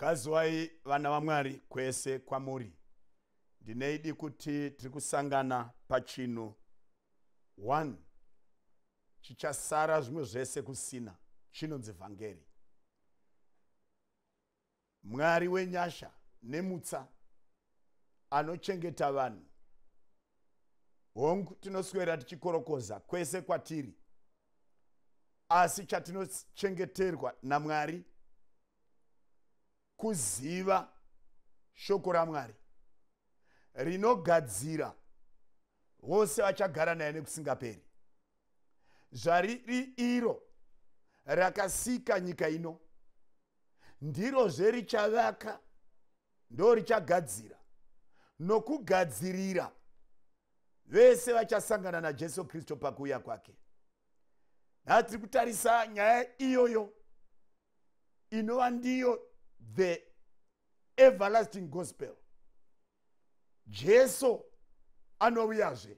Kazwai vana vaMwari kwese kwamuri. Ndineidi kuti tirikusangana pachinhu 1 chichasara zvimwe zvese kusina, chinonzi vhangeri. Mwari wenyasha nemutsa anochengeta vanhu. Hongu tinoswera tichikorokoza kwese kwatiri, asi chatinochengeterwa naMwari kuziva shoko raMwari rinogadzira vose vachagara naye nekusingaperi. Zvariri iro rakasika nyika ino ndiro zverichavaka, ndo richagadzira nokugadzirira vese vachasangana naJesu Kristu pakuuya kwake. Natiri kutarisa nyaya iyoyo inova ndiyo the everlasting gospel. Jesu anouyazve.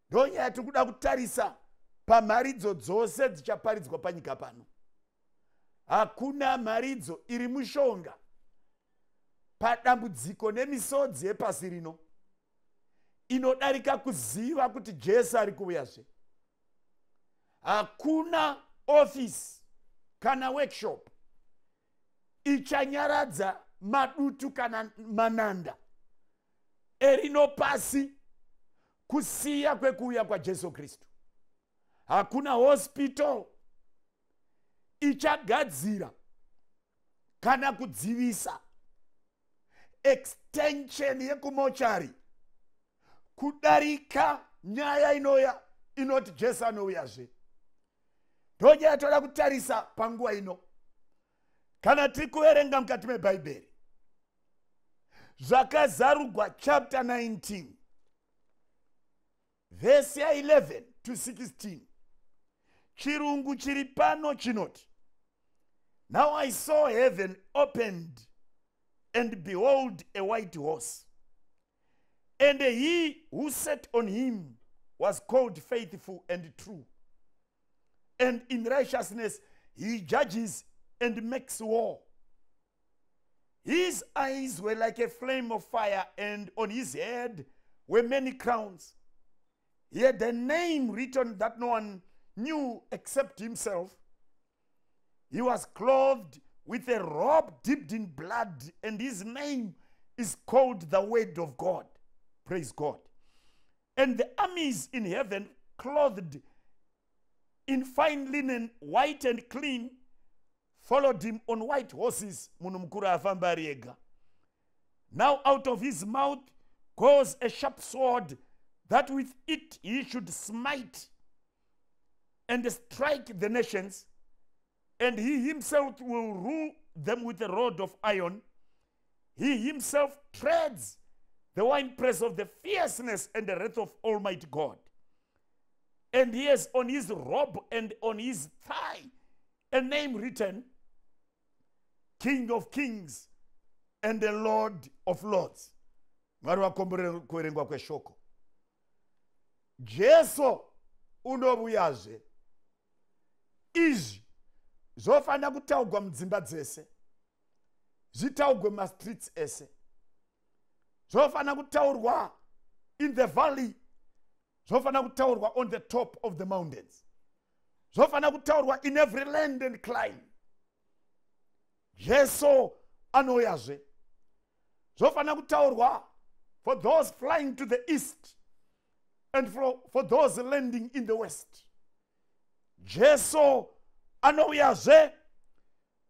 Ndo nyaya tiri kuda kutarisa pamharidzo dzose dzichaparidzwa panyika pano. Hakuna mharidzo iri mushonga padambudziko nemisodzi yepasi rino inodarika kuziva kuti Jesu ari kuuyazve. Hakuna office kana workshop ichanyaradza madutu kana mananda erino pasi kusiya kwekuuya kwaJesu Kristu. Hakuna hospital ichagadzira kana kudzivisa extension yekumochari kudarika nyaya inoya inoti Jesu anouyazve. Ndo nyaya toda kutarisa panguva ino. Kana tiri kuverenga mukati meBhaibheri, zvakazarugwa chapter 19 verse 11 to 16, chirungu chiri pano chinoti, "Now I saw heaven opened, and behold a white horse, and he who sat on him was called Faithful and True, and in righteousness he judges and makes war. His eyes were like a flame of fire, and on his head were many crowns. He had a name written that no one knew except himself. He was clothed with a robe dipped in blood, and his name is called the Word of God." Praise God. "And the armies in heaven, clothed in fine linen, white and clean, followed him on white horses." Munhu mukuru afamba ari ega. "Now out of his mouth goes a sharp sword, that with it he should smite and strike the nations, and he himself will rule them with a rod of iron. He himself treads the winepress of the fierceness and the wrath of Almighty God. And he has on his robe and on his thigh a name written, King of Kings and the Lord of Lords." Mwari wakombere kuverengwa kweshoko. Jesu unouyazve. Izvi zvofanira kutaurwa mudzimba dzese, zvitaurwe mumastreets ese, zvofanira kutaurwa in the valley, zvofanira kutaurwa on the top of the mountains, zvofanira kutaurwa in every land and clime. Jesu anouyazve. Zvofanira kutaurwa for those flying to the east and for those landing in the west. Jesu anouyazve.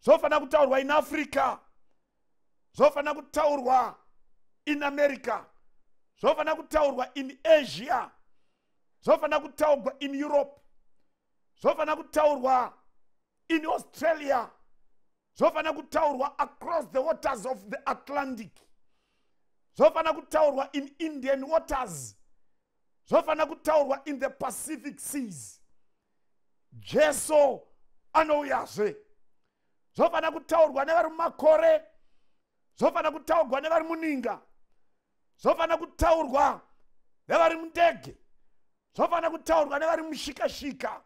Zvofanira kutaurwa in Africa, zvofanira kutaurwa in America, zvofanira kutaurwa in Asia, zvofanira kutaurwa in Europe, zvofanira kutaurwa in Australia, zvofanira kutaurwa across the waters of the Atlantic, zvofanira kutaurwa in Indian waters, zvofanira kutaurwa in the Pacific seas. Jesu anouyazve. Zvofanira kutaurwa nevari mumakore, zvofanira kutaurwa nevari muninga, zvofanira kutaurwa nevari mundege, zvofanira kutaurwa nevari mushikashika.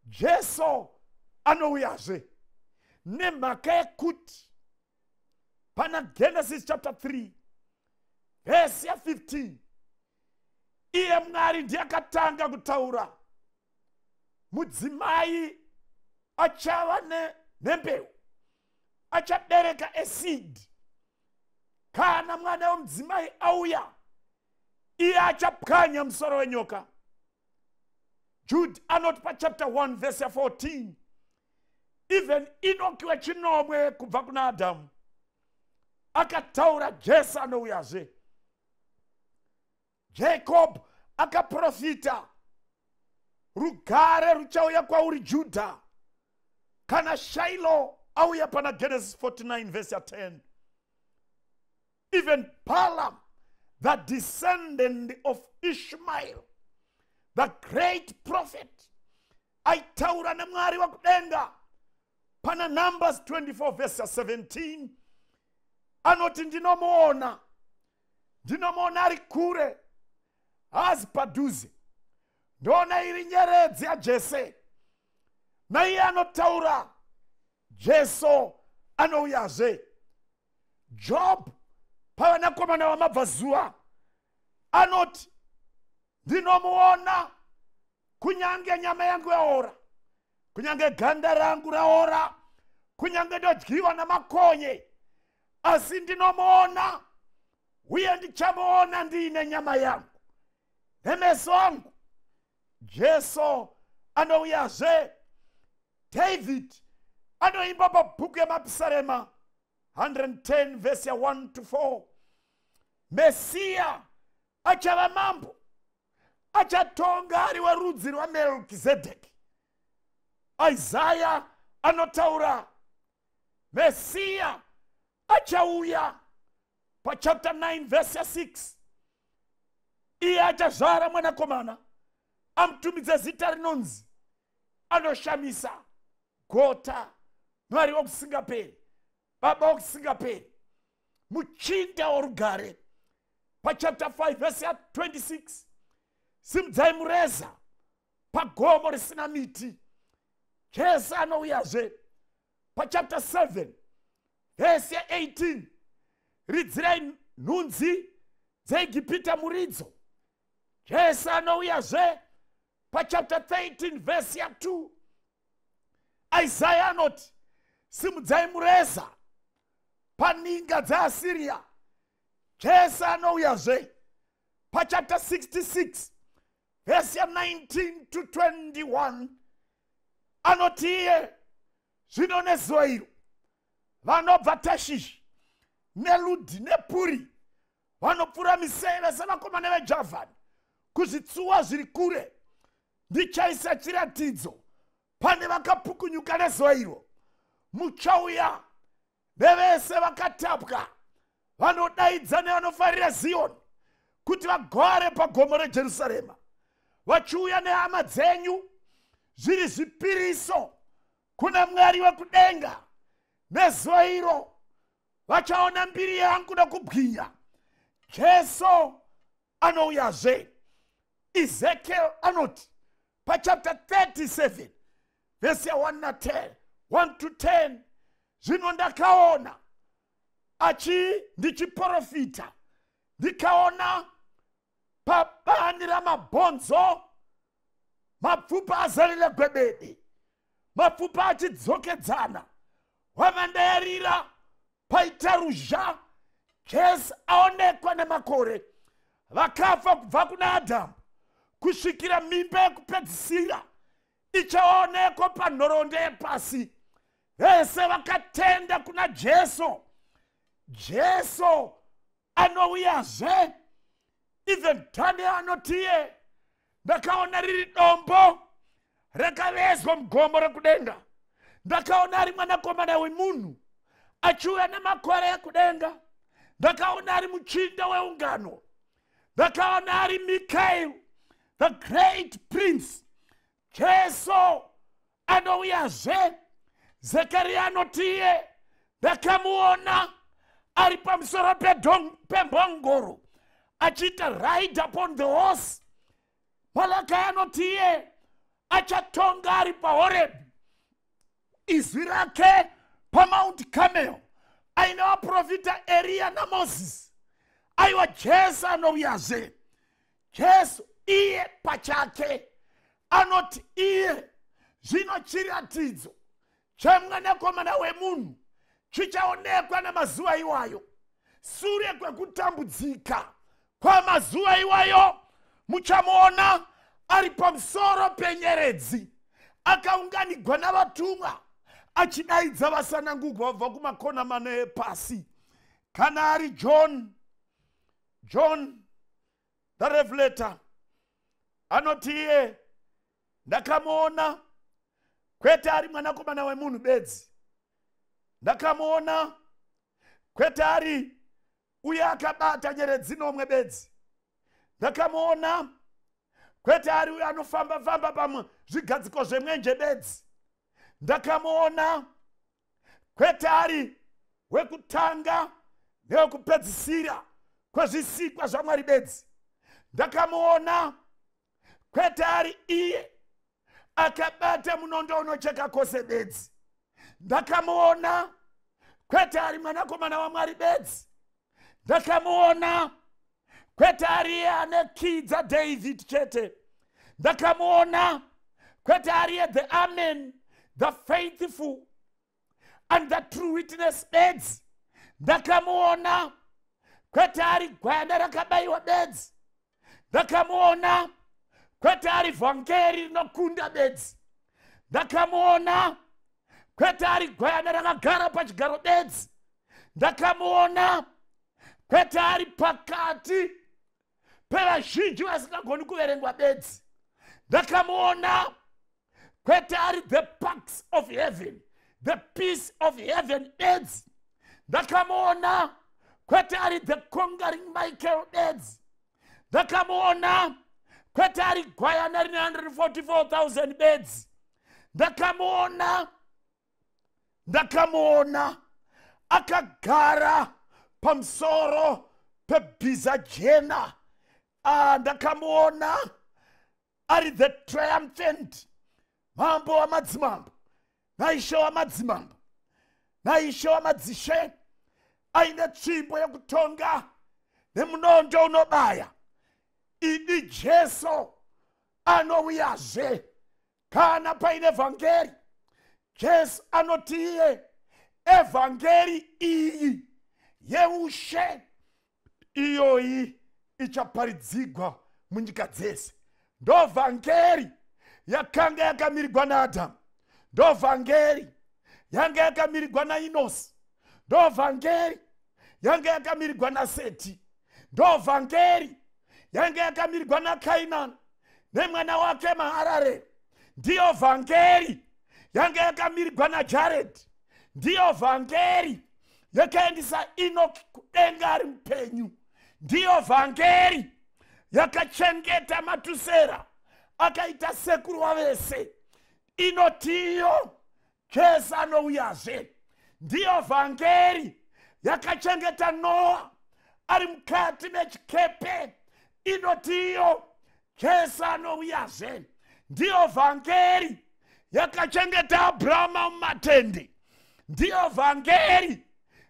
Jesu anouyazve. nemhaka yekuti pana Genesis chapter 3 verse 15 iye Mwari ndiye akatanga kutaura mudzimai achava nembeu, achabereka a seed. Kana mwana wemudzimai auya, iye achapwanya musoro wenyoka. Jude anotipa chapter 1 verse 14. Even Enoki wechinomwe kubva kuna Adamu akataura Jesu anouyazve. Jacob akaprofita rugare ruchauya kwauri Judha kana Shiloh auya pana Genesis 49 verse 10. Even Balaam, the descendant of Ishmael, the great prophet, aitaura namwari wakudenga pana Numbers 24 verse 17. Anoti ndinomuona ari kure, hazi padhuze, ndona iri nyeredzi yaJese. Naiye anotaura Jesu anouyazve. Job pavanakomana vamabvazuva anoti ndinomuona kunyange nyama yangu yaora, kunyange ganda rangu raora, kunyange ndodyiwa namakonye, asi ndinomuona uye ndichamuona ndiine nyama yangu nemeso angu. Jesu anouyazve. David anoimba pabhuku yemapisarema 110 verse 1 to 4. Mesiya achava mambo, achatonga ari werudzi rwaMelkizedheki. Isaiah anotaura Mesiya achauya pachapter 9 verse 6. Iye achazvara mwanakomana, amutumidze zita rinonzi anoshamisa, gota, Mwari wokusingaperi, baba wokusingaperi, muchinda worugare. Pachapter 5 verse 26. Simudzai mureza pagomo risina miti. Jesu anouyazve. Pachapter 7 verse 18. Ridzirai nhunzi dzeIgipita muridzo. Jesu anouyazve. Pachapter 13 verse 2. Isaiah anoti simudzai mureza paninga dzeAsiria. Jesu anouyazve. Pachapter 66 verse 19 to 21. Anoti iye zvino nezuva iro vanobva Tashishi neLudhi nePuri vanopfura miseve sevakomana veJavhani kuzvitsuwa zviri kure. Ndichaisa chiratidzo pane vakapukunyuka nezuva iro. Muchauya nevese vakatapwa vanodaidza nevanofarira Zioni kuti vagare pagomo reJerusarema, vachiuya nehama dzenyu zviri zvipiriso kuna Mwari wekudenga. Nezuva iro vachaona mbiri yangu nokubwinya. Jesu anouyazve. Ezekiel anoti pachapter 37 verse 1 to 10. Zvino ndakaona ndichiprofita, ndikaona pabani ramabhonzo mapfupa azarire gwebede, mapfupa achidzokedzana. Wamandayarira paita ruzha. Jesu aonekwa nemakore. Vakafa kubva kuna Adamu kusvikira mimba yekupedzisira ichaonekwa panhoroondo yepasi. Vese vakatenda kuna Jesu. Jesu anouyazve. Even Daniel anotiye ndakaona riri dombo rakavezwa mugomo rekudenga. Ndakaona ari mwanakomana wemunhu achiuya nemakore ekudenga. Ndakaona ari muchinda weungano. Ndakaona ari Mikael, the great prince. Jesu anouyazve. Zekaria anotiye ndakamuona ari pamusoro pembongoro achiita ride upon the horse. Malakai anotiye achatonga ari paHorebhi. Izwi rake paMount Carmel aina vaprofita Elia naMoses. Aiwa Jesu anouyazve. Jesu iye pachake anoti iye zvino chiratidzo chemwanakomana wemunhu chichaonekwa namazuva iwayo. Sure kwekutambudzika kwamazuva iwayo muchamuona ari pamusoro penyeredzi akaunganigwa navatumwa achidaidza vasanangurwa vabva kumakona mana epasi. Kana ari John the Revelator anoti iye ndakamuona kwete ari mwanakomana wemunhu bedzi, ndakamuona kwete ari uye akabata nyeredzi nomwe bedzi, ndakamuona kwete ari uye anofamba-famba pazvigadziko zvemwenje bedzi, ndakamuona kwete ari wekutanga newekupedzisira kwezvisikwa zvaMwari bedzi, ndakamuona kwete ari iye akabata munondo unocheka kwose bedzi, ndakamuona kwete ari mwanakomana waMwari bedzi, ndakamuona kwete ari iye ane kii dzaDavid chete, ndakamuona kwete ari iye the Amen, the faithful and the true witness bedzi, ndakamuona kwete ari gwayana rakabayiwa bedzi, ndakamuona kwete ari vhangeri rinokunda bedzi, ndakamuona kwete ari gwayana rakagara pachigaro bedzi, ndakamuona kwete ari pakati pevazhinji vasingagoni kuverengwa bedzi, ndakamuona kwete ari the pax of heaven, the peace of heaven bedzi, ndakamuona kwete ari the conquering Michael bedzi, ndakamuona kwete ari gwayana rine 144,000 bedzi, ndakamuona akagara pamusoro pebhiza jena. Ndakamuona ari the triumphant mambo wamadzimambo naishe wamadzimambo naishe wamadzishe, aine tsvimbo yekutonga nemunondo unobaya. Idi Jesu anouyazve. Kana paine vhangeri, Jesu anoti iye evhangeri iyi yeushe iyoyi ichaparidzigwa munyika dzese. Ndo vhangeri yakanga yakamirirwa naAdhamu, ndo vhangeri yanga yakamirirwa naEnosi, ndo vhangeri yanga yakamirirwa naSeti, ndo vhangeri yanga yakamirirwa naKainani nemwana wake Maharareri, ndiyo vhangeri yanga yakamirirwa naJaredhi, ndiyo vhangeri yakaendesa Enoki kudenga ari mupenyu, ndiyo vhangeri yakachengeta Matusera akaita sekuru wavese. Inotiyo Jesu anouyazve. Ndiyo vhangeri yakachengeta Noa ari mukati mechikepe. Inotiyo Jesu anouyazve. Ndiyo vhangeri yakachengeta Abhurahama mumatende. Ndiyo vhangeri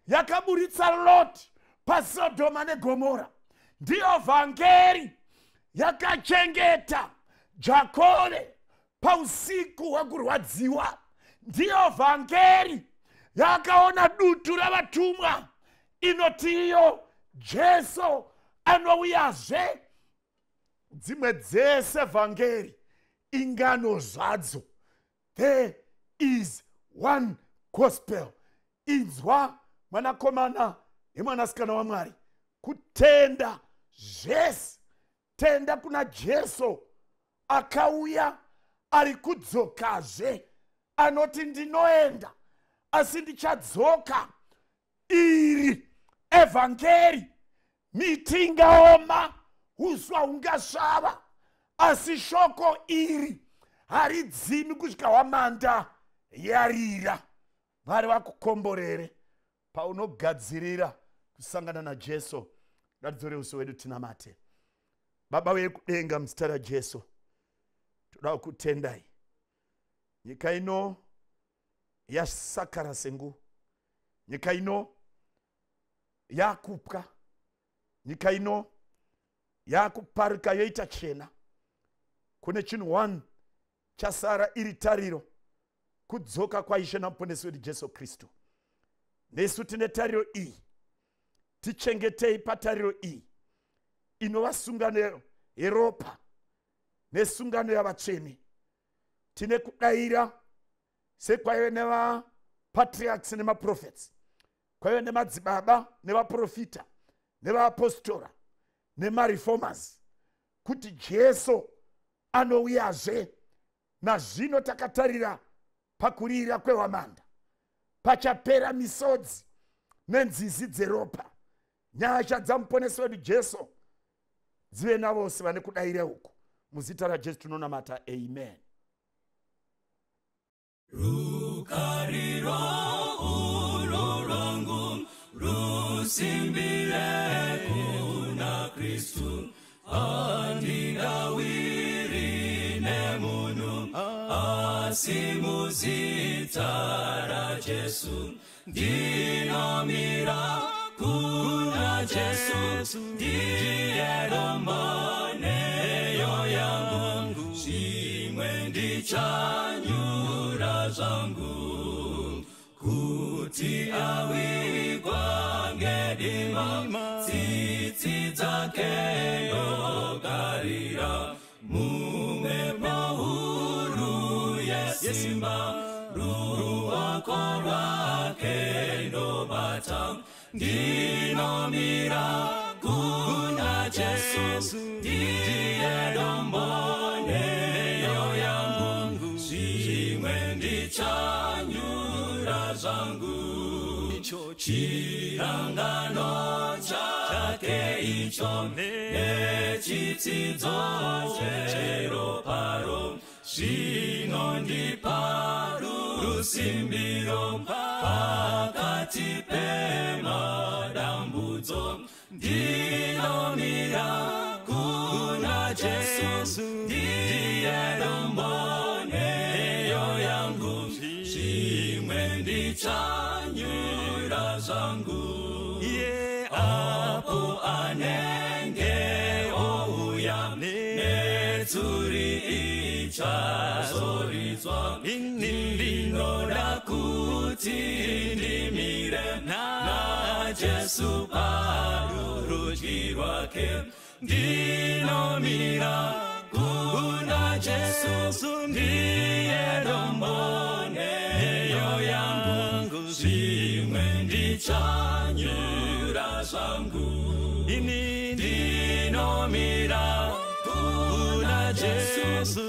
yakaburitsa Loti paSodhoma neGomora. Ndiyo vhangeri yakachengeta Jakore pausiku hwekurwadziwa. Ndiyo vhangeri yakaona dutu ravatumwa. Inotiyo Jesu anouyazve. Dzimwe dzese vhangeri ingano zvadzo. There is one gospel. Inzwa mwanakomana nemwanasikana waMwari, kutenda zvese. Tenda kuna Jesu akauya ari kudzokazve, anoti ndinoenda asi ndichadzoka. Iri evhangeri. Miti ingaoma, uswa hungasvava, asi shoko iri haridzimi kusvika hwamanda yarira. Mwari vakukomborere paunogadzirira kusangana naJesu. Ngatidzore uso hwedu tinamate. Baba wekudenga, muzita raJesu toda kukutendai. Nyika ino yasakara sengu, nyika ino yakupwa, nyika ino yakuparika yoita chena. Kune chinhu 1 chasara iri tariro, kudzoka kwaishe namuponesi wedu Jesu Kristu. Nesu tine tariro iyi, tichengetei patariro iyi inova sungano yeropa nesungano yavatsvene. Tine kudayira sekwaive nevapatriarchs nemaprofets, kwaive nemadzibaba nevaprofita nevaapostora nemareformers, kuti Jesu anouyazve. Nazvino takatarira pakurira kwehwamanda, pachapera misodzi nenzizi dzeropa. Nyasha dzamuponesi wedu Jesu dzive navose vane kudayira uku. Muzita raJesu tinonamata, amen. Rukariro ulo rangu rusimbire kuna Kristu, andidawiri nemunu asimuzita ra Jesu. Dinamira kuna Jesu, ndiye dombaneyo yangu, shimwe ndichanyura zangu, kuti awigwa ngedima, tsitsi dzake ndogarira, mumwepo huru yesimba, ruwako rwake ndobata. Ndinomira kuna Jesu, ndiye domboneyo yangu, shimwe ndichanyura zangu. Chirangano chake icho nechitsidzo cheroparo, zvinondipa rusimbiro pakati pemadambudzo. Ndinomira kuna Jesu, ndiye domboneyo yangu, shimwe ndichanyura zangu. Apo anenge ouya netsuri ichazoridzwa, ndinoda kuti ndimire naJesu parudyi rwake. Ndinomira kuna Jesu, ndiye domboneyo yangu, shimwe ndichanyura zangu. Ndinomira kuna Jesu,